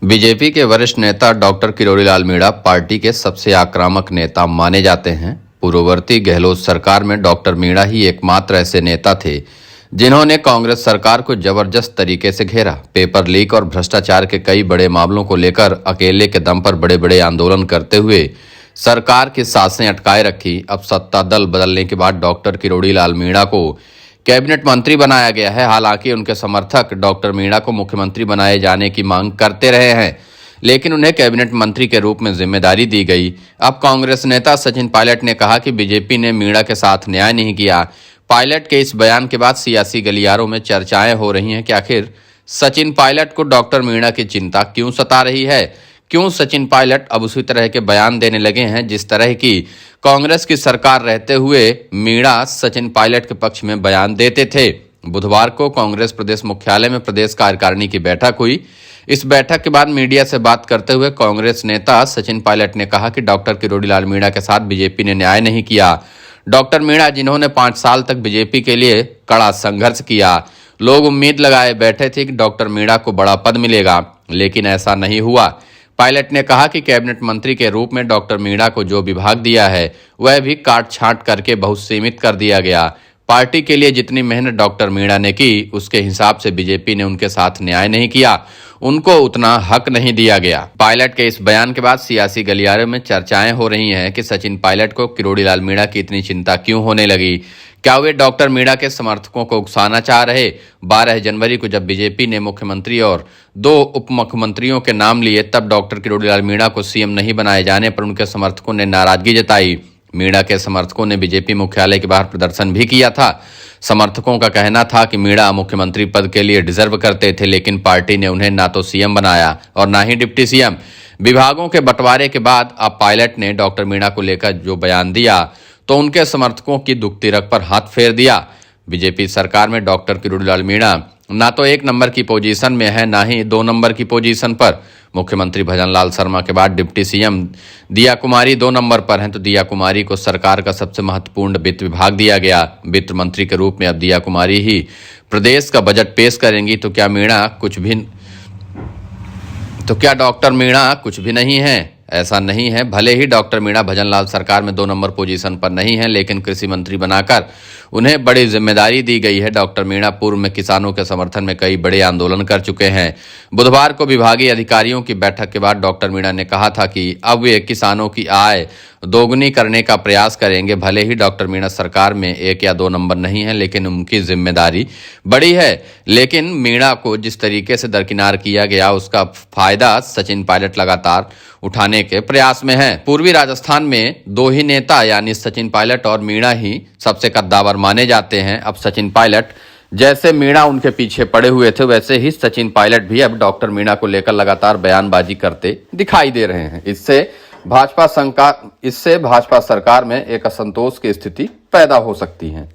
BJP के वरिष्ठ नेता डॉक्टर किरोड़ीलाल मीणा पार्टी के सबसे आक्रामक नेता माने जाते हैं। पूर्ववर्ती गहलोत सरकार में डॉक्टर मीणा ही एकमात्र ऐसे नेता थे जिन्होंने कांग्रेस सरकार को जबरदस्त तरीके से घेरा। पेपर लीक और भ्रष्टाचार के कई बड़े मामलों को लेकर अकेले के दम पर बड़े बड़े आंदोलन करते हुए सरकार की सांसें अटकाए रखी। अब सत्ता दल बदलने के बाद डॉक्टर किरोड़ीलाल मीणा को कैबिनेट मंत्री बनाया गया है। हालांकि उनके समर्थक डॉक्टर मीणा को मुख्यमंत्री बनाए जाने की मांग करते रहे हैं, लेकिन उन्हें कैबिनेट मंत्री के रूप में जिम्मेदारी दी गई। अब कांग्रेस नेता सचिन पायलट ने कहा कि बीजेपी ने मीणा के साथ न्याय नहीं किया। पायलट के इस बयान के बाद सियासी गलियारों में चर्चाएं हो रही हैं कि आखिर सचिन पायलट को डॉक्टर मीणा की चिंता क्यों सता रही है। क्यों सचिन पायलट अब उसी तरह के बयान देने लगे हैं जिस तरह की कांग्रेस की सरकार रहते हुए मीणा सचिन पायलट के पक्ष में बयान देते थे। बुधवार को कांग्रेस प्रदेश मुख्यालय में प्रदेश कार्यकारिणी की बैठक हुई। इस बैठक के बाद मीडिया से बात करते हुए कांग्रेस नेता सचिन पायलट ने कहा कि डॉक्टर किरोड़ीलाल मीणा के साथ बीजेपी ने न्याय नहीं किया। डॉक्टर मीणा जिन्होंने 5 साल तक बीजेपी के लिए कड़ा संघर्ष किया, लोग उम्मीद लगाए बैठे थे कि डॉक्टर मीणा को बड़ा पद मिलेगा, लेकिन ऐसा नहीं हुआ। पायलट ने कहा कि कैबिनेट मंत्री के रूप में डॉक्टर मीणा को जो विभाग दिया है वह भी काट छांट करके बहुत सीमित कर दिया गया। पार्टी के लिए जितनी मेहनत डॉक्टर मीणा ने की उसके हिसाब से बीजेपी ने उनके साथ न्याय नहीं किया, उनको उतना हक नहीं दिया गया। पायलट के इस बयान के बाद सियासी गलियारों में चर्चाएं हो रही हैं कि सचिन पायलट को किरोड़ीलाल मीणा की इतनी चिंता क्यों होने लगी। क्या वे डॉक्टर मीणा के समर्थकों को उकसाना चाह रहे। 12 जनवरी को जब बीजेपी ने मुख्यमंत्री और 2 उप मुख्यमंत्रियों के नाम लिए, तब डॉक्टर किरोड़ीलाल मीणा को सीएम नहीं बनाए जाने पर उनके समर्थकों ने नाराजगी जताई। मीणा के समर्थकों ने बीजेपी मुख्यालय के बाहर प्रदर्शन भी किया था। समर्थकों का कहना था कि मीणा मुख्यमंत्री पद के लिए डिजर्व करते थे, लेकिन पार्टी ने उन्हें ना तो सीएम बनाया और ना ही डिप्टी सीएम। विभागों के बंटवारे के बाद अब पायलट ने डॉक्टर मीणा को लेकर जो बयान दिया तो उनके समर्थकों की दुखती रग पर हाथ फेर दिया। बीजेपी सरकार में डॉक्टर किरोड़ीलाल मीणा ना तो 1 नंबर की पोजीशन में है, ना ही 2 नंबर की पोजीशन पर। मुख्यमंत्री भजनलाल शर्मा के बाद डिप्टी सीएम दिया कुमारी 2 नंबर पर हैं, तो दिया कुमारी को सरकार का सबसे महत्वपूर्ण वित्त विभाग दिया गया। वित्त मंत्री के रूप में अब दिया कुमारी ही प्रदेश का बजट पेश करेंगी। तो क्या डॉक्टर मीणा कुछ भी नहीं है? ऐसा नहीं है। भले ही डॉक्टर मीणा भजनलाल सरकार में 2 नंबर पोजीशन पर नहीं है, लेकिन कृषि मंत्री बनाकर उन्हें बड़ी जिम्मेदारी दी गई है। डॉक्टर मीणा पूर्व में किसानों के समर्थन में कई बड़े आंदोलन कर चुके हैं। बुधवार को विभागीय अधिकारियों की बैठक के बाद डॉक्टर मीणा ने कहा था कि अब वे किसानों की आय दोगुनी करने का प्रयास करेंगे। भले ही डॉक्टर मीणा सरकार में 1 या 2 नंबर नहीं है, लेकिन उनकी जिम्मेदारी बड़ी है। लेकिन मीणा को जिस तरीके से दरकिनार किया गया उसका फायदा सचिन पायलट लगातार उठाने के प्रयास में है। पूर्वी राजस्थान में 2 ही नेता यानी सचिन पायलट और मीणा ही सबसे कद्दावर माने जाते हैं। अब सचिन पायलट जैसे मीणा उनके पीछे पड़े हुए थे, वैसे ही सचिन पायलट भी अब डॉक्टर मीणा को लेकर लगातार बयानबाजी करते दिखाई दे रहे हैं। इससे भाजपा सरकार में एक असंतोष की स्थिति पैदा हो सकती है।